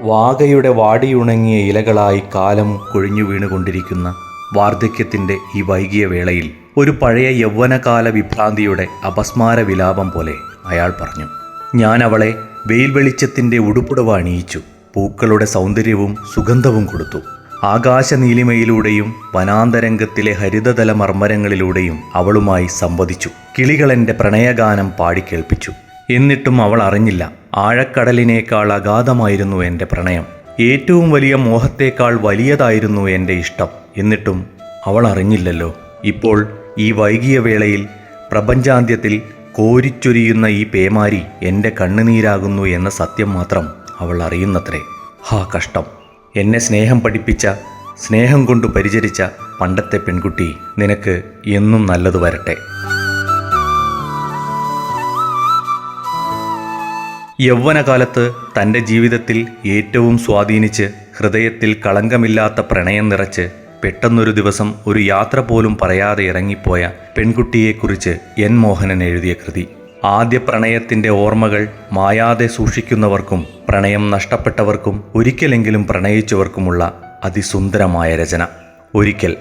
വാകയുടെ വാടിയുണങ്ങിയ ഇലകളായി കാലം കൊഴിഞ്ഞു വീണുകൊണ്ടിരിക്കുന്ന വാർദ്ധക്യത്തിൻ്റെ ഈ വൈകിയ വേളയിൽ ഒരു പഴയ യൗവനകാല വിഭ്രാന്തിയുടെ അപസ്മാര വിലാപം പോലെ അയാൾ പറഞ്ഞു. ഞാൻ അവളെ വെയിൽ വെളിച്ചത്തിൻ്റെ ഉടുപ്പുടവ അണിയിച്ചു, പൂക്കളുടെ സൗന്ദര്യവും സുഗന്ധവും കൊടുത്തു. ആകാശനീലിമയിലൂടെയും വനാന്തരംഗത്തിലെ ഹരിതതല മർമ്മരങ്ങളിലൂടെയും അവളുമായി സംവദിച്ചു. കിളികളെൻ്റെ പ്രണയഗാനം പാടിക്കേൾപ്പിച്ചു. എന്നിട്ടും അവൾ അറിഞ്ഞില്ല, ആഴക്കടലിനേക്കാൾ അഗാധമായിരുന്നു എൻ്റെ പ്രണയം. ഏറ്റവും വലിയ മോഹത്തേക്കാൾ വലിയതായിരുന്നു എൻ്റെ ഇഷ്ടം. എന്നിട്ടും അവൾ അറിഞ്ഞില്ലല്ലോ. ഇപ്പോൾ ഈ വൈകിയ വേളയിൽ പ്രപഞ്ചാന്ത്യത്തിൽ കോരിച്ചൊരിയുന്ന ഈ പേമാരി എൻ്റെ കണ്ണുനീരാകുന്നു എന്ന സത്യം മാത്രം അവൾ അറിയുന്നത്രേ. ഹാ കഷ്ടം! എന്നെ സ്നേഹം പഠിപ്പിച്ച, സ്നേഹം കൊണ്ട് പരിചരിച്ച പണ്ടത്തെ പെൺകുട്ടി, നിനക്ക് എന്നും നല്ലത് വരട്ടെ. യൗവനകാലത്ത് തൻ്റെ ജീവിതത്തിൽ ഏറ്റവും സ്വാധീനിച്ച് ഹൃദയത്തിൽ കളങ്കമില്ലാത്ത പ്രണയം നിറച്ച് പെട്ടെന്നൊരു ദിവസം ഒരു യാത്ര പോലും പറയാതെ ഇറങ്ങിപ്പോയ പെൺകുട്ടിയെക്കുറിച്ച് എൻ മോഹനൻ എഴുതിയ കൃതി. ആദ്യ പ്രണയത്തിൻ്റെ ഓർമ്മകൾ മായാതെ സൂക്ഷിക്കുന്നവർക്കും പ്രണയം നഷ്ടപ്പെട്ടവർക്കും ഒരിക്കലെങ്കിലും പ്രണയിച്ചവർക്കുമുള്ള അതിസുന്ദരമായ രചന. ഒരിക്കൽ